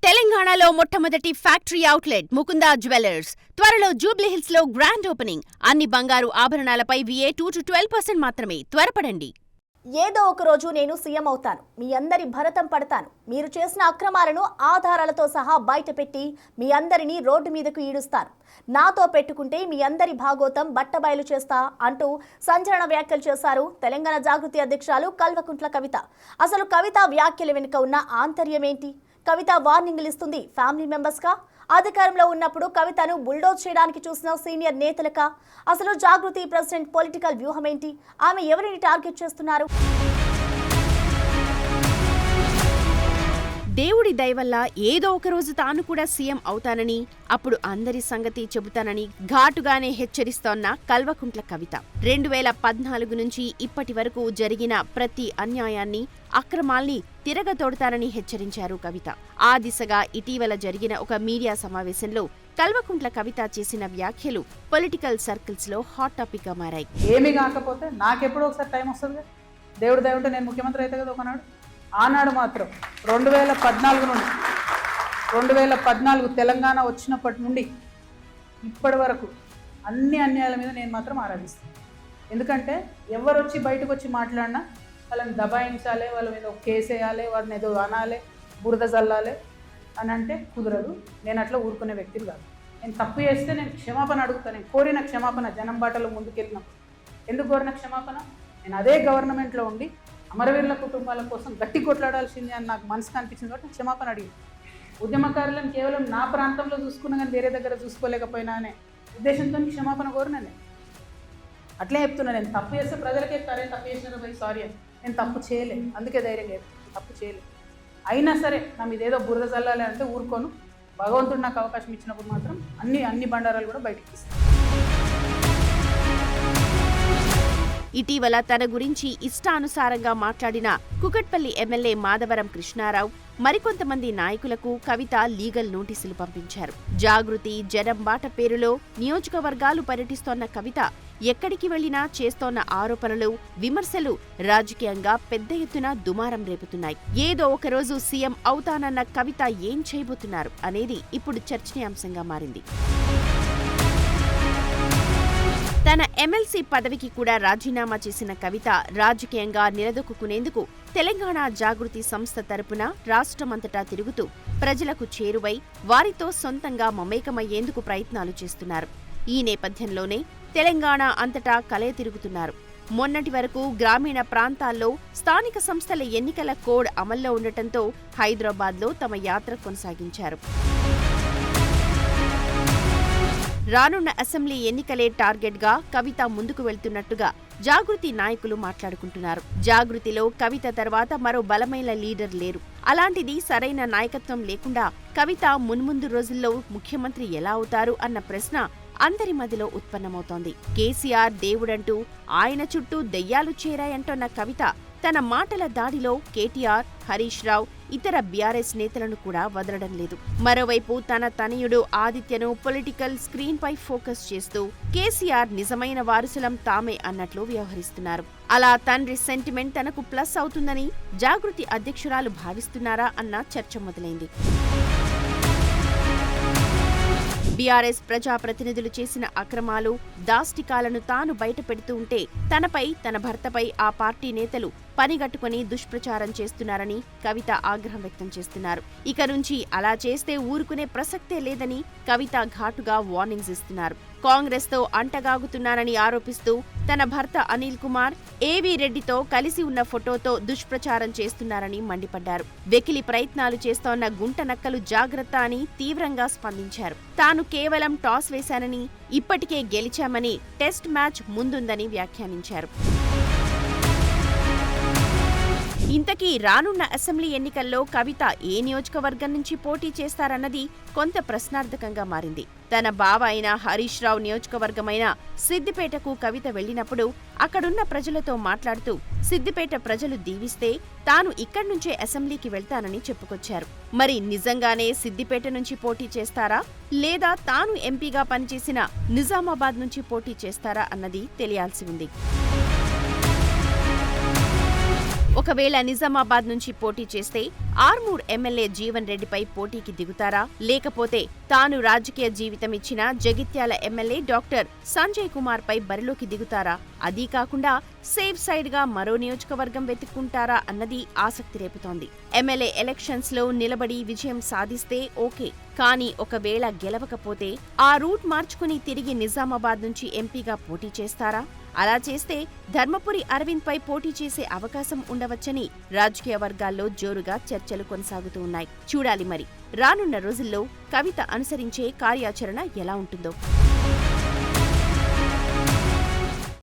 తెలంగాణలో మొట్టమొదటి factory outlet Mukunda jewellers త్వరలో జూబ్లీహిల్స్ లో గ్రాండ్ ఓపెనింగ్. అన్ని బంగారు ఆభరణాలపై VA 2-12% మాత్రమే. త్వరపడండి. ఏదో ఒక రోజు నేను సీఎం అవుతాను, మీ అందరి భరతం పడతాను, మీరు చేసిన అక్రమాలను ఆధారాలతో సహా బయటపెట్టి మీ అందరినీ రోడ్డు మీదకు ఈడుస్తాను, నాతో పెట్టుకుంటే మీ అందరి భాగోతం బట్టబయలు చేస్తా అంటూ సంచలన వ్యాఖ్యలు చేశారు తెలంగాణ జాగృతి అధ్యక్షురాలు కల్వకుంట్ల కవిత. అసలు కవిత వ్యాఖ్యల వెనుక ఉన్న ఆంతర్యం ఏంటి? కవిత వార్నింగ్లు ఇస్తుంది ఫ్యామిలీ మెంబర్స్కా? అధికారంలో ఉన్నప్పుడు కవితను బుల్డోజ్ చేయడానికి చూసిన సీనియర్ నేతలకా? అసలు జాగృతి ప్రెసిడెంట్ పొలిటికల్ వ్యూహం ఏంటి? ఆమె ఎవరిని టార్గెట్ చేస్తున్నారు? దేవుడి దయవల్ల ఏదో ఒకరోజు తాను కూడా సీఎం అవుతానని, అప్పుడు అందరి సంగతి చెబుతానని ఘాటుగానే హెచ్చరిస్తోన్న కల్వకుంట్ల కవిత 2014 నుంచి ఇప్పటి వరకు జరిగిన ప్రతి అన్యాయాన్ని, అక్రమాల్ని తిరగతోడతానని హెచ్చరించారు కవిత. ఆ దిశగా ఇటీవల జరిగిన ఒక మీడియా సమావేశంలో కల్వకుంట్ల కవిత చేసిన వ్యాఖ్యలు పొలిటికల్ సర్కిల్స్ లో హాట్ టాపిక్ గా మారాయి. ఏమీ కాకపోతే నాకెప్పుడో ఒకసారి టైం వస్తుంది, దేవుడి దయ ఉంటే నేను ముఖ్యమంత్రి అయితే కదా ఒకనాడు. ఆనాడు మాత్రం 2014 నుండి 2014 తెలంగాణ వచ్చినప్పటి నుండి ఇప్పటి వరకు అన్ని అన్యాయాల మీద నేను మాత్రం ఆరాధిస్తాను. ఎందుకంటే ఎవరు వచ్చి బయటకు వచ్చి మాట్లాడినా వాళ్ళని దబాయించాలి, వాళ్ళ మీద ఒక కేసు వేయాలి, వారిని ఏదో అనాలి, బురద చల్లాలి అని అంటే కుదరదు. నేను అట్లా ఊరుకునే వ్యక్తిని కాదు. నేను తప్పు చేస్తే నేను క్షమాపణ అడుగుతాను. నేను కోరిన క్షమాపణ జనం బాటలో ముందుకెళ్ళినప్పుడు ఎందుకు కోరిన క్షమాపణ? నేను అదే గవర్నమెంట్లో ఉండి అమరవీరుల కుటుంబాల కోసం గట్టి కొట్లాడాల్సింది అని నాకు మనసుకు అనిపించింది కాబట్టి నేను క్షమాపణ అడిగింది. ఉద్యమకారులను కేవలం నా ప్రాంతంలో చూసుకున్నా కానీ వేరే దగ్గర చూసుకోలేకపోయినా అనే ఉద్దేశంతో క్షమాపణ కోరినా నేను అట్లే చెప్తున్నా. నేను తప్పు చేస్తే ప్రజలకే సరే తప్పు చేసినారు భయ్ సారీ అని. నేను తప్పు చేయలే, అందుకే ధైర్యం లేదు, తప్పు చేయలే. అయినా సరే నా మీద ఏదో బురద చల్లాలి అంటే ఊరుకోను. భగవంతుడు నాకు అవకాశం ఇచ్చినప్పుడు మాత్రం అన్ని బండారాలు కూడా బయటకు తీస్తాను. ఇటీవల తన గురించి ఇష్టానుసారంగా మాట్లాడిన కుకట్పల్లి ఎమ్మెల్యే మాధవరం కృష్ణారావు, మరికొంతమంది నాయకులకు కవిత లీగల్ నోటీసులు పంపించారు. జాగృతి, జనం బాట పేరులో నియోజకవర్గాలు పర్యటిస్తోన్న కవిత ఎక్కడికి వెళ్లినా చేస్తోన్న ఆరోపణలు, విమర్శలు రాజకీయంగా పెద్ద ఎత్తున దుమారం రేపుతున్నాయి. ఏదో ఒకరోజు సీఎం అవుతానన్న కవిత ఏం చేయబోతున్నారు అనేది ఇప్పుడు చర్చనీయాంశంగా మారింది. తన ఎమ్మెల్సీ పదవికి కూడా రాజీనామా చేసిన కవిత రాజకీయంగా నిలదొక్కునేందుకు తెలంగాణ జాగృతి సంస్థ తరపున రాష్ట్రమంతటా తిరుగుతూ ప్రజలకు చేరువై వారితో సొంతంగా మమేకమయ్యేందుకు ప్రయత్నాలు చేస్తున్నారు. ఈ నేపథ్యంలోనే తెలంగాణ అంతటా కలయ తిరుగుతున్నారు. మొన్నటి వరకు గ్రామీణ ప్రాంతాల్లో స్థానిక సంస్థల ఎన్నికల కోడ్ అమల్లో ఉండటంతో హైదరాబాద్లో తమ యాత్ర కొనసాగించారు. రానున్న అసెంబ్లీ ఎన్నికలే టార్గెట్గా కవిత ముందుకు వెళ్తున్నట్టుగా జాగృతి నాయకులు మాట్లాడుకుంటున్నారు. జాగృతిలో కవిత తర్వాత మరో బలమైన లీడర్ లేరు. అలాంటిది సరైన నాయకత్వం లేకుండా కవిత మున్ముందు రోజుల్లో ముఖ్యమంత్రి ఎలా అవుతారు అన్న ప్రశ్న అందరి మధ్యలో ఉత్పన్నమవుతోంది. కేసీఆర్ దేవుడంటూ ఆయన చుట్టూ దెయ్యాలు చేరాయంటోన్న కవిత తన మాటల దాడిలో కేటీఆర్, హరీష్ రావు, ఇతర బీఆర్ఎస్ నేతలను కూడా వదలడం లేదు. మరోవైపు తన తనయుడు ఆదిత్యను పొలిటికల్ స్క్రీన్ పై ఫోకస్ చేస్తూ కేసీఆర్ నిజమైన వారసులం తామే అన్నట్లు వ్యవహరిస్తున్నారు. అలా తండ్రి సెంటిమెంట్ తనకు ప్లస్ అవుతుందని జాగృతి అధ్యక్షురాలు భావిస్తున్నారా అన్న చర్చ మొదలైంది. బీఆర్ఎస్ ప్రజాప్రతినిధులు చేసిన అక్రమాలు, దాష్టికాలను తాను బయటపెడుతూ ఉంటే తనపై, తన భర్తపై ఆ పార్టీ నేతలు పనిగట్టుకుని దుష్ప్రచారం చేస్తున్నారని కవిత ఆగ్రహం వ్యక్తం చేస్తున్నారు. ఇక నుంచి అలా చేస్తే ఊరుకునే ప్రసక్తే లేదని కవిత ఘాటుగా వార్నింగ్స్ ఇస్తున్నారు. కాంగ్రెస్ తో అంటగాగుతున్నారని ఆరోపిస్తూ తన భర్త అనిల్ కుమార్, ఏవీ రెడ్డితో కలిసి ఉన్న ఫోటోతో దుష్ప్రచారం చేస్తున్నారని మండిపడ్డారు. వెకిలి ప్రయత్నాలు చేస్తోన్న గుంట నక్కలు జాగ్రత్త అని తీవ్రంగా స్పందించారు. తాను కేవలం టాస్ వేశానని, ఇప్పటికే గెలిచామని, టెస్ట్ మ్యాచ్ ముందుందని వ్యాఖ్యానించారు. ఇంతకీ రానున్న అసెంబ్లీ ఎన్నికల్లో కవిత ఏ నియోజకవర్గం నుంచి పోటీ చేస్తారన్నది కొంత ప్రశ్నార్థకంగా మారింది. తన బావ అయిన హరీష్ రావు నియోజకవర్గమైన సిద్దిపేటకు కవిత వెళ్లినప్పుడు అక్కడున్న ప్రజలతో మాట్లాడుతూ సిద్దిపేట ప్రజలు దీవిస్తే తాను ఇక్కడి నుంచే అసెంబ్లీకి వెళ్తానని చెప్పుకొచ్చారు. మరి నిజంగానే సిద్దిపేట నుంచి పోటీ చేస్తారా, లేదా తాను ఎంపీగా పనిచేసిన నిజామాబాద్ నుంచి పోటీ చేస్తారా అన్నది తెలియాల్సి ఉంది. ఒకవేళ నిజామాబాద్ నుంచి పోటీ చేస్తే ఆర్మూర్ ఎమ్మెల్యే జీవన్ రెడ్డిపై పోటీకి దిగుతారా? లేకపోతే తాను రాజకీయ జీవితం ఇచ్చిన జగిత్యాల ఎమ్మెల్యే డాక్టర్ సంజయ్ కుమార్ పై బరిలోకి దిగుతారా? అదీ కాకుండా సేఫ్ సైడ్ గా మరో నియోజకవర్గం వెతుక్కుంటారా అన్నది ఆసక్తి రేపుతోంది. ఎమ్మెల్యే ఎలక్షన్స్ లో నిలబడి విజయం సాధిస్తే ఓకే, కానీ ఒకవేళ గెలవకపోతే ఆ రూట్ మార్చుకుని తిరిగి నిజామాబాద్ నుంచి ఎంపీగా పోటీ చేస్తారా? అలా చేస్తే ధర్మపురి అరవింద్ పై పోటీ చేసే అవకాశం ఉండవచ్చని రాజకీయ వర్గాల్లో జోరుగా చర్చలు కొనసాగుతూ ఉన్నాయి. చూడాలి మరి రానున్న రోజుల్లో కవిత అనుసరించే కార్యాచరణ ఎలా ఉంటుందో.